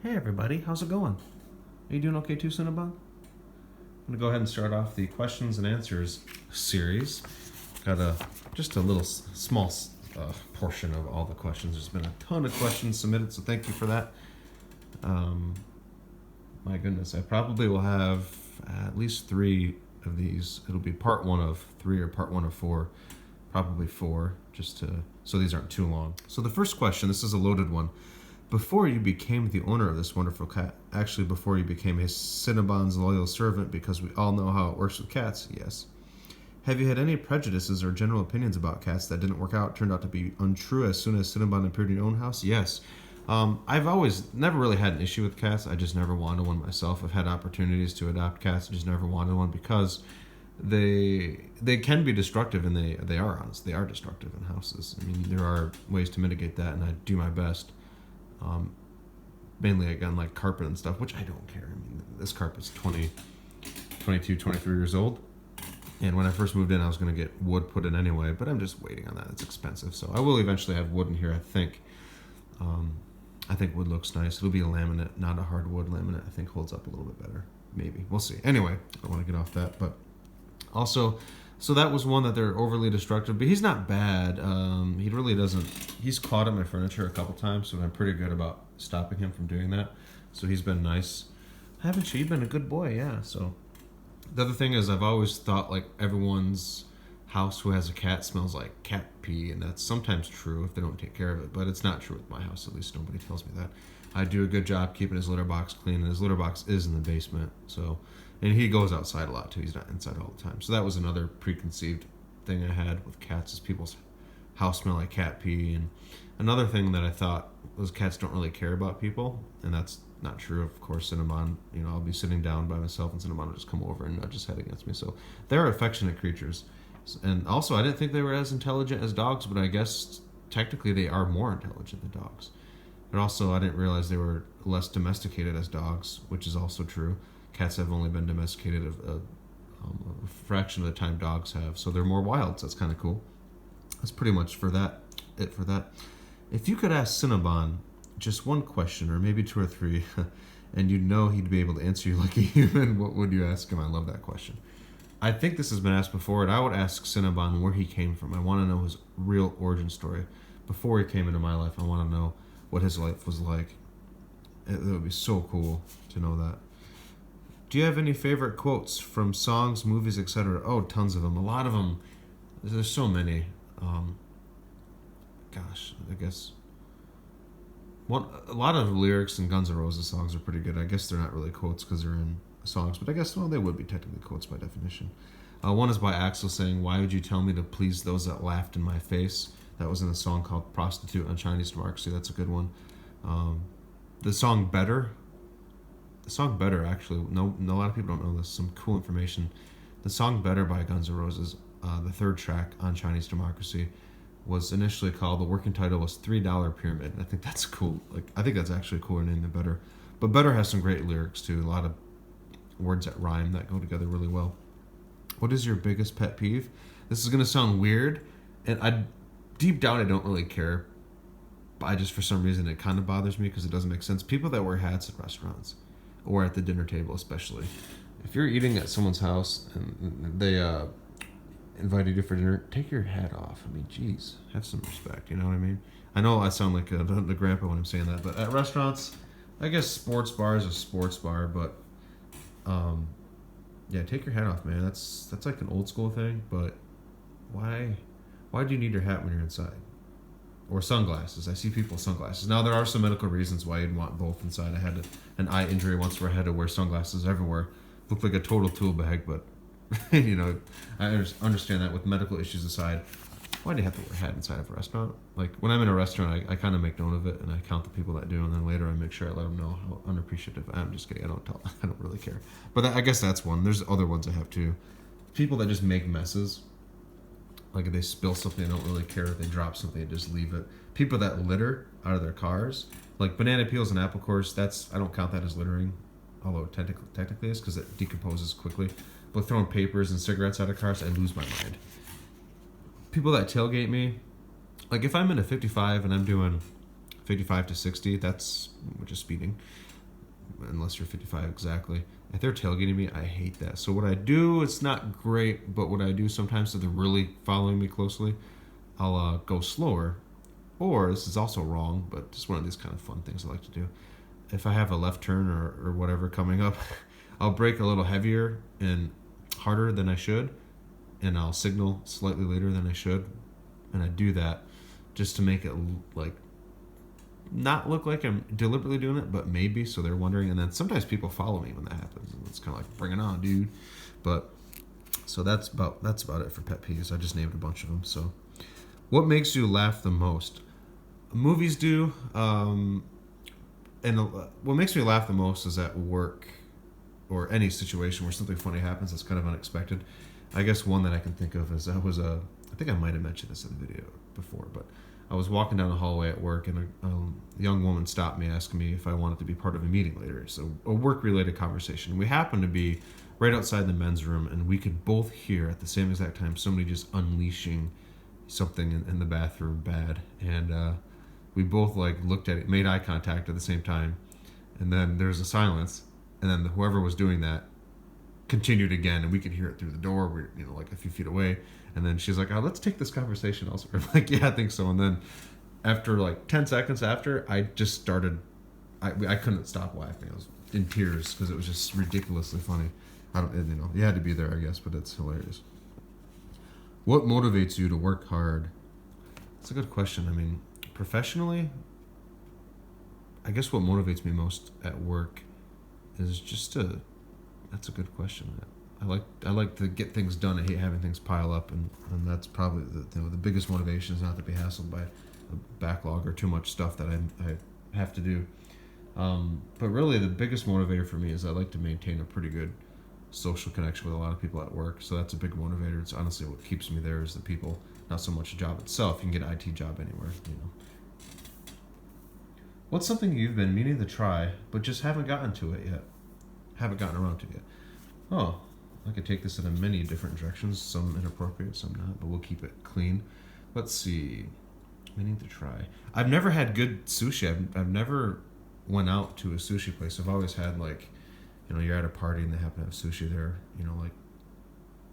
Hey everybody, how's it going? Are you doing okay too, Cinnabon? I'm gonna go ahead and start off the questions and answers series. Got just a little small portion of all the questions. There's been a ton of questions submitted, so thank you for that. Um, my goodness, I probably will have at least 3 of these. It'll be part 1 of 3 or part 1 of 4, probably 4, just to so these aren't too long. So the first question, this is a loaded one. Before you became the owner of this wonderful cat, actually before you became his Cinnabon's loyal servant, because we all know how it works with cats, yes. Have you had any prejudices or general opinions about cats that didn't work out, turned out to be untrue as soon as Cinnabon appeared in your own house? Yes. I've always never really had an issue with cats. I just never wanted one myself. I've had opportunities to adopt cats. I just never wanted one because they can be destructive, and they are honest. They are destructive in houses. I mean, there are ways to mitigate that, and I do my best. Mainly again like carpet and stuff, which I don't care. I mean, this carpet's 22, 23 years old, and when I first moved in I was going to get wood put in anyway, but I'm just waiting on that. It's expensive, so I will eventually have wood in here, I think. I think wood looks nice. It'll be a laminate, not a hardwood laminate. I think holds up a little bit better, maybe. We'll see. Anyway, I don't want to get off that, but also, so that was one that they're overly destructive, but he's not bad. He really doesn't. He's caught at my furniture a couple times, so I'm pretty good about stopping him from doing that. So he's been nice. Haven't you? You've been a good boy, yeah. So the other thing is, I've always thought like everyone's house who has a cat smells like cat pee, and that's sometimes true if they don't take care of it, but it's not true with my house. At least nobody tells me that. I do a good job keeping his litter box clean, and his litter box is in the basement, so. And he goes outside a lot too. He's not inside all the time. So that was another preconceived thing I had with cats, is people's house smell like cat pee. And another thing that I thought was cats don't really care about people, and that's not true. Of course, Cinnabon, I'll be sitting down by myself and Cinnabon will just come over and nudge his head against me. So they're affectionate creatures. And also, I didn't think they were as intelligent as dogs, but I guess technically they are more intelligent than dogs. But also, I didn't realize they were less domesticated as dogs, which is also true. Cats have only been domesticated a fraction of the time dogs have, so they're more wild. So that's kind of cool. That's pretty much it for that. If you could ask Cinnabon just one question, or maybe 2 or 3, and you know he'd be able to answer you like a human, what would you ask him? I love that question. I think this has been asked before, and I would ask Cinnabon where he came from. I want to know his real origin story. Before he came into my life, I want to know what his life was like. It would be so cool to know that. Do you have any favorite quotes from songs, movies, etc.? Oh, tons of them. A lot of them. There's so many. I guess a lot of lyrics in Guns N' Roses songs are pretty good. I guess they're not really quotes because they're in songs, but I guess, well, they would be technically quotes by definition. One is by Axl saying, "Why would you tell me to please those that laughed in my face?" That was in a song called "Prostitute" on Chinese Democracy. That's a good one. The song Better, actually, no, a lot of people don't know this. Some cool information. The song Better by Guns N' Roses, the 3rd track on Chinese Democracy, was initially called, the working title was $3 Pyramid. I think that's cool. I think that's actually a cooler name than Better. But Better has some great lyrics too. A lot of words that rhyme that go together really well. What is your biggest pet peeve? This is going to sound weird, and deep down I don't really care. But for some reason, it kind of bothers me because it doesn't make sense. People that wear hats at restaurants, or at the dinner table especially. If you're eating at someone's house and they invited you for dinner, take your hat off. I mean, geez, have some respect, you know what I mean? I know I sound like the grandpa when I'm saying that, but at restaurants, I guess sports bar is a sports bar, but yeah, take your hat off, man. That's like an old school thing, but why do you need your hat when you're inside? Or sunglasses. I see people with sunglasses. Now, there are some medical reasons why you'd want both inside. I had an eye injury once where I had to wear sunglasses everywhere. Looked like a total tool bag, but, I understand that with medical issues aside. Why do you have to wear a hat inside of a restaurant? Like, when I'm in a restaurant, I kind of make note of it, and I count the people that do, and then later I make sure I let them know how unappreciative I am. Just kidding. I don't really care. But I guess that's one. There's other ones I have, too. People that just make messes. Like if they spill something, they don't really care. If they drop something, they just leave it. People that litter out of their cars, like banana peels and apple cores, I don't count that as littering, although it technically is because it decomposes quickly. But throwing papers and cigarettes out of cars, I lose my mind. People that tailgate me, like if I'm in a 55 and I'm doing 55 to 60, that's just speeding. unless you're 55 exactly. If they're tailgating me, I hate that. So what I do, it's not great, but what I do sometimes, if they're really following me closely, I'll go slower. Or, this is also wrong, but just one of these kind of fun things I like to do. If I have a left turn or whatever coming up, I'll brake a little heavier and harder than I should, and I'll signal slightly later than I should. And I do that just to make it like not look like I'm deliberately doing it, but maybe, so they're wondering. And then sometimes people follow me when that happens, and it's kind of like, bring it on, dude. But so that's about it for pet peeves. I just named a bunch of them. So, what makes you laugh the most? Movies do, and what makes me laugh the most is at work or any situation where something funny happens that's kind of unexpected. I guess one that I can think of is I think I might have mentioned this in the video before, but I was walking down the hallway at work, and a young woman stopped me asking me if I wanted to be part of a meeting later. So a work-related conversation. We happened to be right outside the men's room, and we could both hear at the same exact time somebody just unleashing something in the bathroom bad. And we both like looked at it, made eye contact at the same time, and then there's a silence, and then whoever was doing that continued again, and we could hear it through the door. We're like a few feet away, and then she's like, "Oh, let's take this conversation elsewhere." I'm like, "Yeah, I think so." And then after like 10 seconds after, I just started. I couldn't stop laughing. I was in tears because it was just ridiculously funny. You had to be there, I guess, but it's hilarious. What motivates you to work hard? It's a good question. I mean, professionally, I guess what motivates me most at work is that's a good question. I like to get things done. I hate having things pile up, and that's probably the biggest motivation is not to be hassled by a backlog or too much stuff that I have to do. But really, the biggest motivator for me is I like to maintain a pretty good social connection with a lot of people at work. So that's a big motivator. It's honestly what keeps me there is the people, not so much the job itself. You can get an IT job anywhere, What's something you've been meaning to try but just haven't gotten to it yet? Haven't gotten around to it yet. Oh, I could take this in many different directions. Some inappropriate, some not, but we'll keep it clean. Let's see. Meaning to try. I've never had good sushi. I've never went out to a sushi place. I've always had you're at a party and they happen to have sushi there,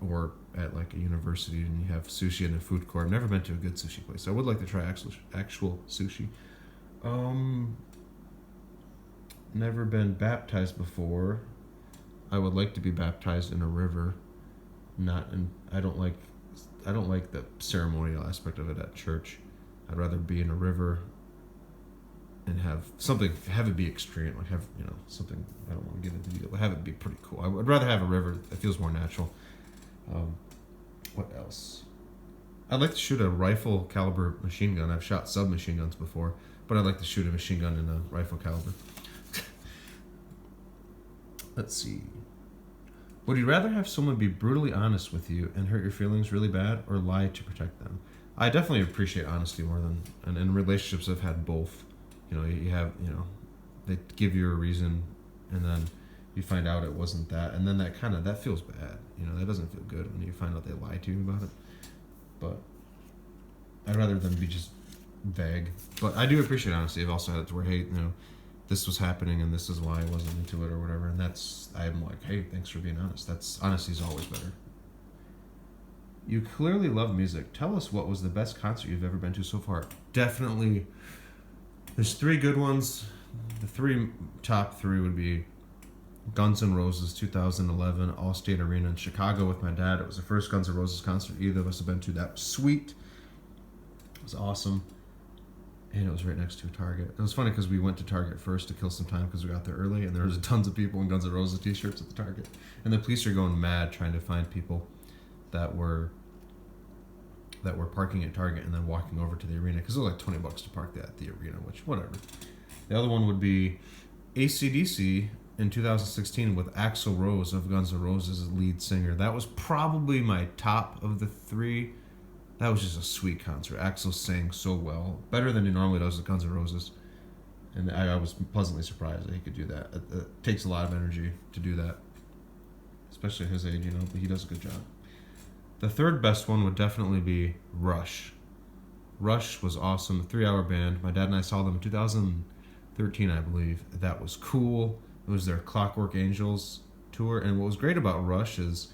or at like a university and you have sushi in a food court. I've never been to a good sushi place. I would like to try actual sushi. Never been baptized before. I would like to be baptized in a river. I don't like the ceremonial aspect of it at church. I'd rather be in a river and have it be extreme, like have something. I don't want to get into detail, but have it be pretty cool. I would rather have a river that feels more natural. What else? I'd like to shoot a rifle caliber machine gun. I've shot submachine guns before, but I'd like to shoot a machine gun in a rifle caliber. Let's see. Would you rather have someone be brutally honest with you and hurt your feelings really bad, or lie to protect them? I definitely appreciate honesty more than, and in relationships I've had both. You have, they give you a reason, and then you find out it wasn't that, and then that feels bad. That doesn't feel good when you find out they lied to you about it. But I'd rather them be just vague. But I do appreciate honesty. I've also had it to where, hey, this was happening and this is why I wasn't into it or whatever. And I'm like, hey, thanks for being honest. Honesty is always better. You clearly love music. Tell us what was the best concert you've ever been to so far. Definitely, there's 3 good ones. The top three would be Guns N' Roses 2011 Allstate Arena in Chicago with my dad. It was the first Guns N' Roses concert either of us have been to. That was sweet. It was awesome. And it was right next to a Target. It was funny because we went to Target first to kill some time because we got there early, and there was tons of people in Guns N' Roses t-shirts at the Target. And the police are going mad trying to find people that were parking at Target and then walking over to the arena, because it was like $20 to park at the arena, which, whatever. The other one would be AC/DC in 2016 with Axl Rose of Guns N' Roses as lead singer. That was probably my top of the 3. That was just a sweet concert. Axl sang so well, better than he normally does with Guns N' Roses, and I was pleasantly surprised that he could do that. It takes a lot of energy to do that, especially at his age, but he does a good job. The third best one would definitely be Rush. Rush was awesome, a 3-hour band. My dad and I saw them in 2013, I believe. That was cool. It was their Clockwork Angels tour, and what was great about Rush is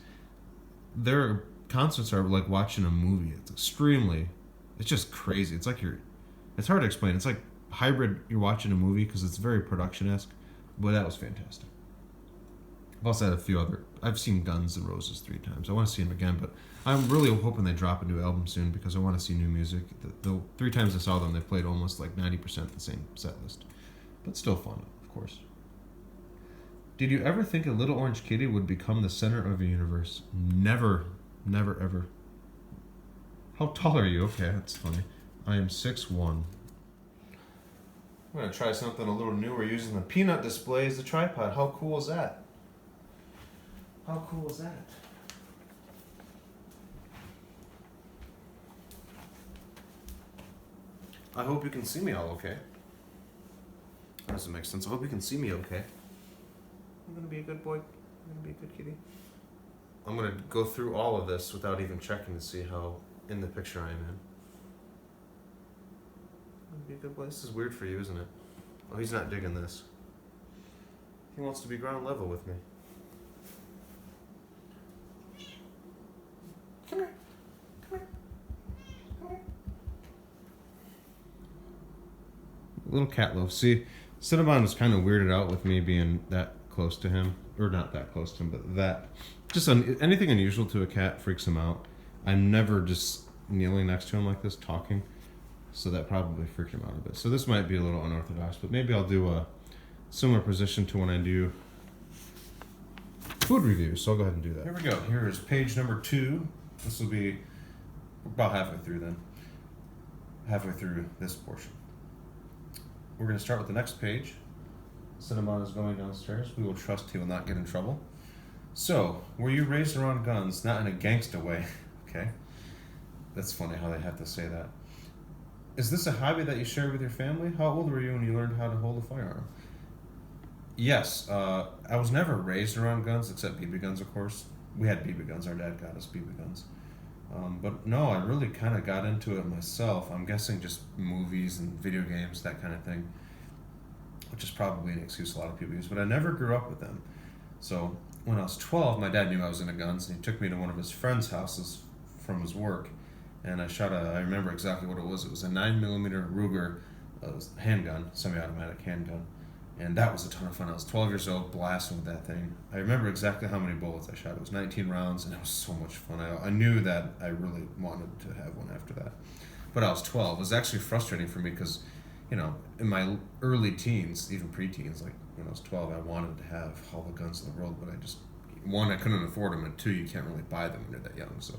their concerts are like watching a movie. It's just crazy. It's hard to explain. It's like hybrid. You're watching a movie because it's very production-esque, but that was fantastic. I've also had a few other. I've seen Guns N' Roses 3 times. I want to see them again, but I'm really hoping they drop a new album soon because I want to see new music. The 3 times I saw them, they played almost like 90% the same set list, but still fun, of course. Did you ever think a little orange kitty would become the center of your universe? Never, never, ever. How tall are you? Okay, that's funny. I am 6'1". I'm going to try something a little newer using the peanut display as the tripod. How cool is that? How cool is that? I hope you can see me all okay. That doesn't make sense. I hope you can see me okay. I'm going to be a good boy. I'm going to be a good kitty. I'm going to go through all of this without even checking to see how in the picture I am in. I'm going to be a good boy. This is weird for you, isn't it? Oh, he's not digging this. He wants to be ground level with me. Come here. Come here. Come here. Little cat love. See, Cinnabon was kind of weirded out with me being that close to him. Or not that close to him, but that. Just anything unusual to a cat freaks him out. I'm never just kneeling next to him like this, talking. So that probably freaked him out a bit. So this might be a little unorthodox, but maybe I'll do a similar position to when I do food reviews. So I'll go ahead and do that. Here we go. Here is page number 2. This will be about halfway through then. Halfway through this portion. We're going to start with the next page. Cinnabon is going downstairs. We will trust he will not get in trouble. So, were you raised around guns? Not in a gangsta way. Okay. That's funny how they have to say that. Is this a hobby that you share with your family? How old were you when you learned how to hold a firearm? Yes. I was never raised around guns, except BB guns, of course. We had BB guns. Our dad got us BB guns. But no, I really kind of got into it myself. I'm guessing just movies and video games, that kind of thing, which is probably an excuse a lot of people use. But I never grew up with them. So when I was 12, my dad knew I was into guns, and he took me to one of his friend's houses from his work. And I remember exactly what it was. It was a 9mm Ruger handgun, semi-automatic handgun. And that was a ton of fun. I was 12 years old, blasting with that thing. I remember exactly how many bullets I shot. It was 19 rounds, and it was so much fun. I knew that I really wanted to have one after that. But I was 12. It was actually frustrating for me because, in my early teens, even preteens, like when I was 12, I wanted to have all the guns in the world, but I couldn't afford them, and 2, you can't really buy them when you're that young. So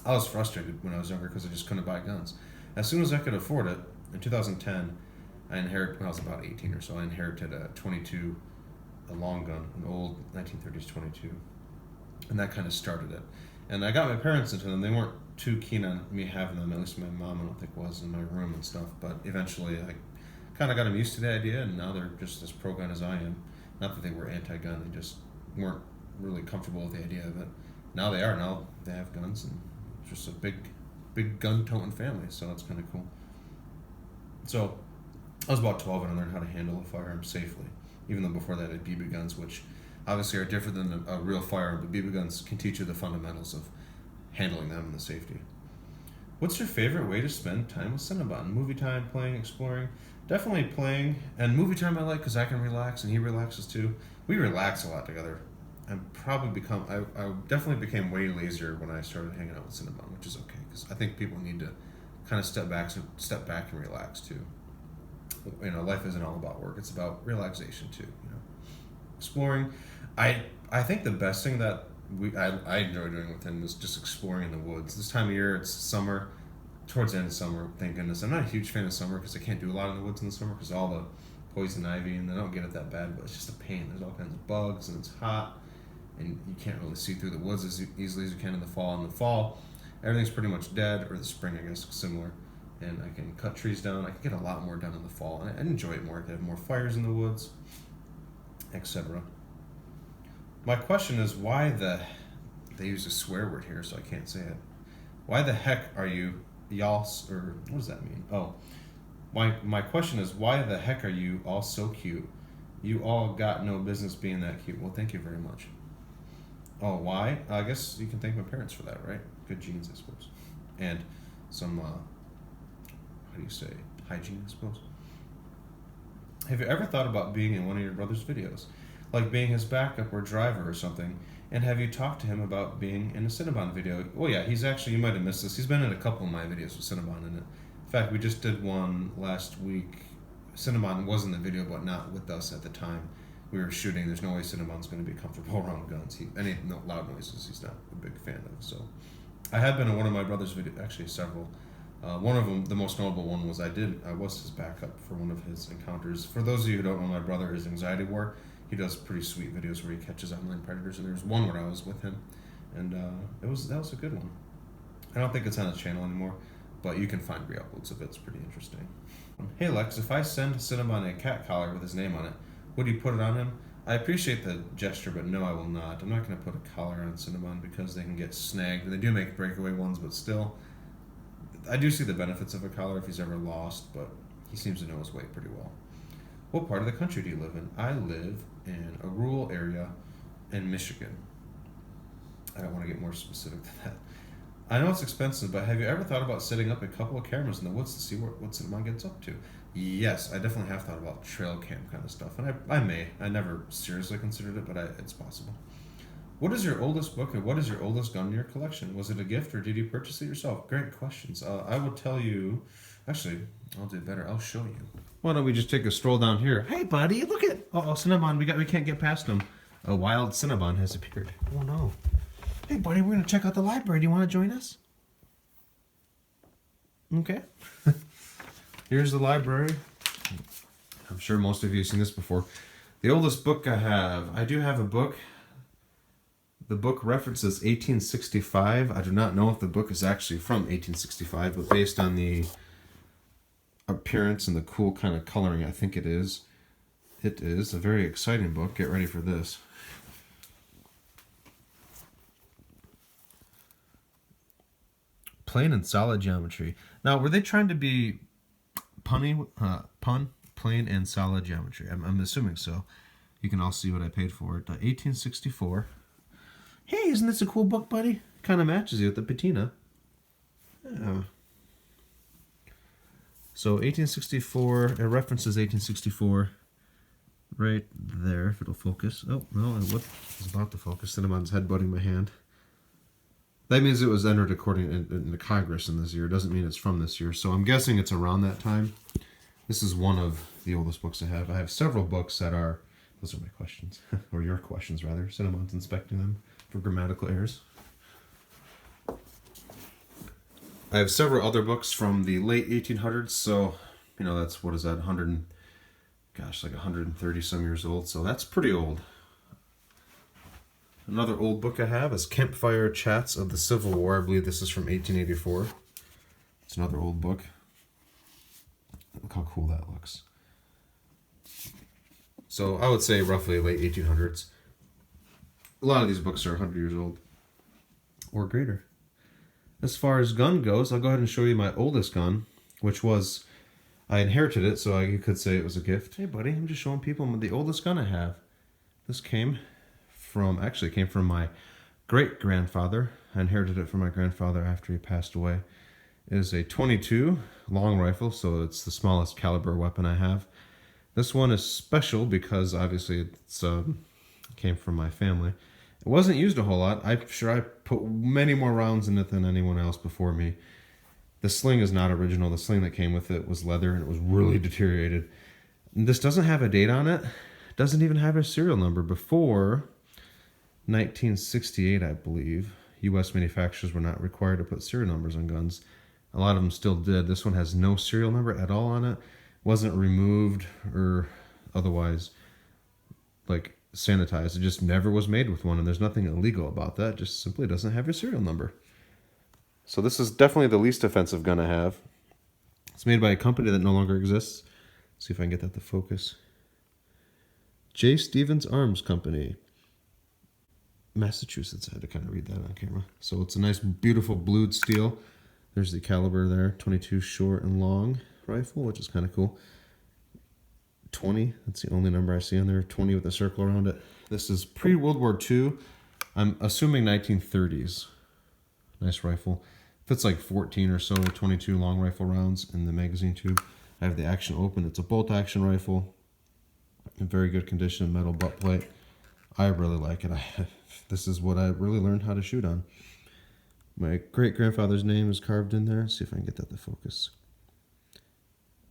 I was frustrated when I was younger because I just couldn't buy guns. As soon as I could afford it, in 2010, when I was about 18 or so, I inherited a .22, a long gun, an old 1930s .22, and that kind of started it. And I got my parents into them. They weren't too keen on me having them, at least my mom, I don't think, was in my room and stuff, but eventually I kind of got them used to the idea, and now they're just as pro-gun as I am. Not that they were anti-gun, they just weren't really comfortable with the idea of it. Now they are. Now they have guns, and it's just a big gun-toting family, so that's kind of cool. So I was about 12 and I learned how to handle a firearm safely, even though before that I had BB guns, which obviously are different than a real firearm, but BB guns can teach you the fundamentals of handling them and the safety. What's your favorite way to spend time with Cinnabon? Movie time, playing, exploring? Definitely playing, and movie time I like because I can relax and he relaxes too. We relax a lot together. I definitely became way lazier when I started hanging out with Cinnabon, which is okay because I think people need to kind of step back and relax too. Life isn't all about work; it's about relaxation too. Exploring. I think the best thing that I enjoy doing with him is just exploring in the woods. This time of year, it's summer, towards the end of summer. Thank goodness. I'm not a huge fan of summer because I can't do a lot in the woods in the summer because all the poison ivy, and I don't get it that bad, but it's just a pain. There's all kinds of bugs, and it's hot, and you can't really see through the woods as easily as you can in the fall. In the fall, everything's pretty much dead, or the spring, I guess, similar. And I can cut trees down. I can get a lot more done in the fall. And I enjoy it more. I can have more fires in the woods, etc. My question is they use a swear word here, so I can't say it. Why the heck are you y'all, or what does that mean? Oh, my question is, why the heck are you all so cute? You all got no business being that cute. Well, thank you very much. Oh, why? I guess you can thank my parents for that, right? Good genes, I suppose. And some, how do you say, hygiene, I suppose. Have you ever thought about being in one of your brother's videos? Like being his backup or driver or something? And have you talked to him about being in a Cinnabon video? Oh yeah, he's actually, you might have missed this, he's been in a couple of my videos with Cinnabon in it. In fact, we just did one last week. Cinnabon was in the video, but not with us at the time. We were shooting. There's no way Cinnabon's going to be comfortable around guns. Any loud noises he's not a big fan of. So I had been in one of my brother's videos, actually several. One of them, the most notable one, was I was his backup for one of his encounters. For those of you who don't know my brother, his Anxiety War, he does pretty sweet videos where he catches online predators, and there's one where I was with him, and that was a good one. I don't think it's on his channel anymore, but you can find re-uploads of it. It's pretty interesting. Hey Lex, if I send Cinnabon a cat collar with his name on it, would you put it on him? I appreciate the gesture, but no, I will not. I'm not going to put a collar on Cinnabon because they can get snagged. They do make breakaway ones, but still, I do see the benefits of a collar if he's ever lost, but he seems to know his way pretty well. What part of the country do you live in? I live in a rural area in Michigan. I don't want to get more specific than that. I know it's expensive, but have you ever thought about setting up a couple of cameras in the woods to see what Cinnabon gets up to? Yes, I definitely have thought about trail cam kind of stuff, and I may. I never seriously considered it, but it's possible. What is your oldest book, and what is your oldest gun in your collection? Was it a gift, or did you purchase it yourself? Great questions. I will tell you. Actually, I'll do better. I'll show you. Why don't we just take a stroll down here? Hey, buddy, look at Cinnabon. We can't get past him. A wild Cinnabon has appeared. Oh no. Hey, buddy, we're gonna check out the library. Do you want to join us? Okay. Here's the library. I'm sure most of you have seen this before. The oldest book I do have a book. The book references 1865. I do not know if the book is actually from 1865, but based on the appearance and the cool kind of coloring, I think it is. It is a very exciting book. Get ready for this. Plain and solid geometry. Now, were they trying to be punny? Plain and solid geometry. I'm assuming so. You can all see what I paid for it. 1864. Hey, isn't this a cool book, buddy? Kind of matches you with the patina. Yeah. So 1864, it references 1864 right there, if it'll focus. Oh, no, what is about to focus? Cinnabon's headbutting my hand. That means it was entered according in the Congress in this year. It doesn't mean it's from this year. So I'm guessing it's around that time. This is one of the oldest books I have. I have several books that are, those are my questions, or your questions rather. Cinnabon's inspecting them for grammatical errors. I have several other books from the late 1800s. So, that's, what is that, 130 some years old. So that's pretty old. Another old book I have is Campfire Chats of the Civil War. I believe this is from 1884. It's another old book. Look how cool that looks. So I would say roughly late 1800s. A lot of these books are 100 years old or greater. As far as gun goes, I'll go ahead and show you my oldest gun, which was, I inherited it, so you could say it was a gift. Hey buddy, I'm just showing people the oldest gun I have. This came from my great-grandfather. I inherited it from my grandfather after he passed away. It is a .22 long rifle, so it's the smallest caliber weapon I have. This one is special because obviously it's came from my family. It wasn't used a whole lot. I'm sure I put many more rounds in it than anyone else before me. The sling is not original. The sling that came with it was leather and it was really deteriorated. And this doesn't have a date on it. It doesn't even have a serial number. Before 1968, I believe, U.S. manufacturers were not required to put serial numbers on guns. A lot of them still did. This one has no serial number at all on it. Wasn't removed or otherwise sanitized. It just never was made with one, and there's nothing illegal about that. It just simply doesn't have your serial number. So this is definitely the least offensive gun I have. It's made by a company that no longer exists. Let's see if I can get that to focus. J. Stevens Arms Company, Massachusetts. I had to kind of read that on camera. So it's a nice, beautiful blued steel. There's the caliber there, .22 short and long rifle, which is kind of cool. 20. That's the only number I see on there. 20 with a circle around it. This is pre-World War II. I'm assuming 1930s. Nice rifle. Fits like 14 or so 22 long rifle rounds in the magazine tube. I have the action open. It's a bolt action rifle. In very good condition, metal butt plate. I really like it. This is what I really learned how to shoot on. My great-grandfather's name is carved in there. Let's see if I can get that to focus.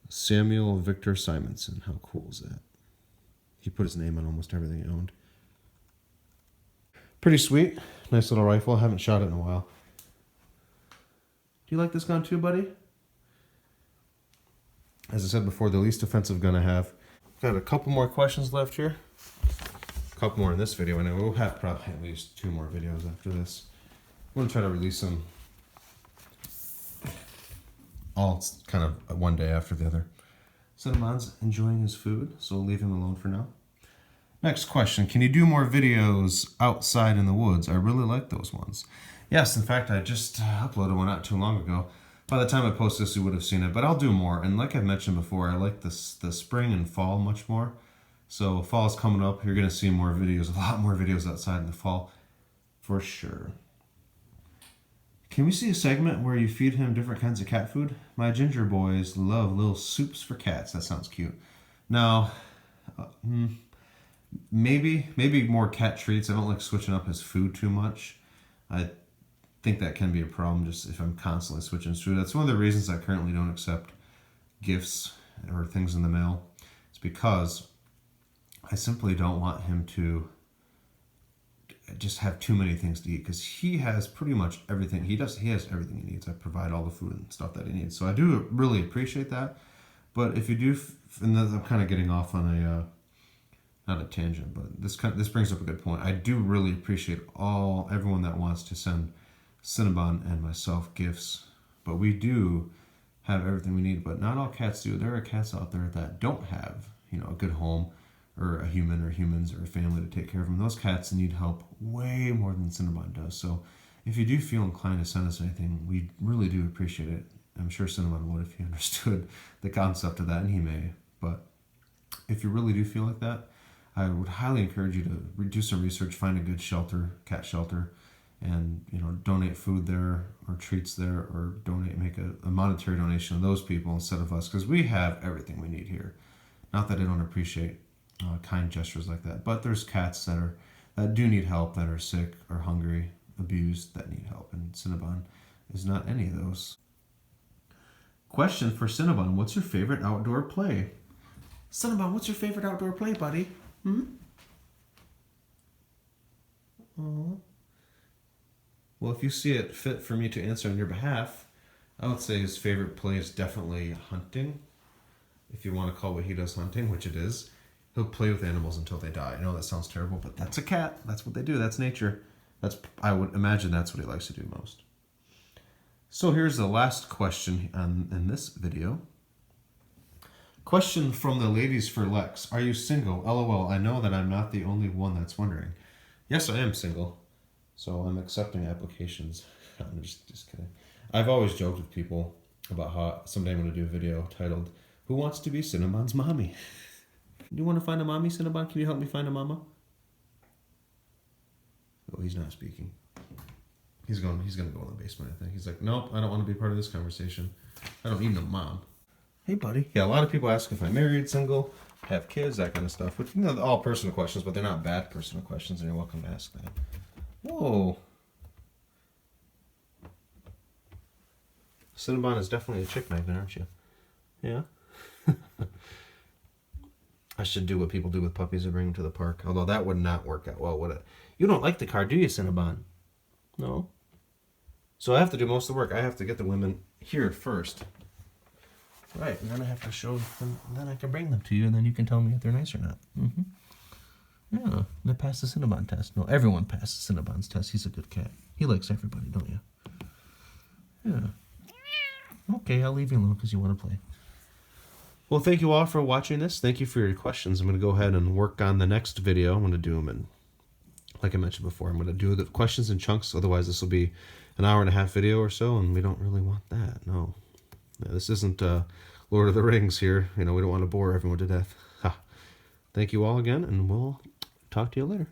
Samuel Victor Simonson. How cool is that? He put his name on almost everything he owned. Pretty sweet. Nice little rifle. I haven't shot it in a while. Do you like this gun too, buddy? As I said before, the least offensive gun I have. Got a couple more questions left here. A couple more in this video, and we'll have probably at least 2 more videos after this. I'm going to try to release them all kind of one day after the other. Cinnabon's enjoying his food, so we'll leave him alone for now. Next question. Can you do more videos outside in the woods? I really like those ones. Yes, in fact, I just uploaded one not too long ago. By the time I post this, you would have seen it, but I'll do more. And like I've mentioned before, I like the spring and fall much more. So fall is coming up. You're going to see more videos, a lot more videos outside in the fall, for sure. Can we see a segment where you feed him different kinds of cat food? My ginger boys love little soups for cats. That sounds cute. Now, maybe more cat treats. I don't like switching up his food too much. I think that can be a problem just if I'm constantly switching his food. That's one of the reasons I currently don't accept gifts or things in the mail. It's because I simply don't want him to just have too many things to eat, because he has pretty much everything. He has everything he needs. I provide all the food and stuff that he needs. So I do really appreciate that. But if you do, and I'm kind of getting off on a not a tangent, but this brings up a good point. I do really appreciate everyone that wants to send Cinnabon and myself gifts, but we do have everything we need. But not all cats do. There are cats out there that don't have, a good home, or a human or humans or a family to take care of them. Those cats need help way more than Cinnabon does. So if you do feel inclined to send us anything, we really do appreciate it. I'm sure Cinnabon would if he understood the concept of that, and he may. But if you really do feel like that, I would highly encourage you to do some research, find a good shelter, cat shelter, and donate food there or treats there, or make a monetary donation to those people instead of us, because we have everything we need here. Not that I don't appreciate kind gestures like that, but there's cats that do need help, that are sick or hungry, abused, that need help, and Cinnabon is not any of those. Question for Cinnabon: what's your favorite outdoor play? Cinnabon, what's your favorite outdoor play, buddy? Aww. Well, if you see it fit for me to answer on your behalf, I would say his favorite play is definitely hunting. If you want to call what he does hunting, which it is. He'll play with animals until they die. I know that sounds terrible, but that's a cat. That's what they do. That's nature. I would imagine that's what he likes to do most. So here's the last question in this video. Question from the ladies for Lex. Are you single? LOL. I know that I'm not the only one that's wondering. Yes, I am single. So I'm accepting applications. I'm just kidding. I've always joked with people about how someday I'm going to do a video titled, "Who Wants to Be Cinnabon's Mommy?" Do you want to find a mommy, Cinnabon? Can you help me find a mama? Oh, he's not speaking. He's gonna go in the basement, I think. He's like, nope, I don't want to be part of this conversation. I don't need no mom. Hey, buddy. Yeah, a lot of people ask if I'm married, single, have kids, that kind of stuff. Which, all personal questions, but they're not bad personal questions, and you're welcome to ask that. Whoa. Cinnabon is definitely a chick magnet, aren't you? Yeah. I should do what people do with puppies and bring them to the park. Although that would not work out well, would it? You don't like the car, do you, Cinnabon? No. So I have to do most of the work. I have to get the women here first. Right, and then I have to show them, and then I can bring them to you, and then you can tell me if they're nice or not. Yeah, they passed the Cinnabon test. No, everyone passes Cinnabon's test. He's a good cat. He likes everybody, don't you? Yeah. Okay, I'll leave you alone because you want to play. Well, thank you all for watching this. Thank you for your questions. I'm going to go ahead and work on the next video. I'm going to do them in, like I mentioned before, I'm going to do the questions in chunks. Otherwise, this will be an hour-and-a-half video or so, and we don't really want that. No. This isn't Lord of the Rings here. We don't want to bore everyone to death. thank you all again, and we'll talk to you later.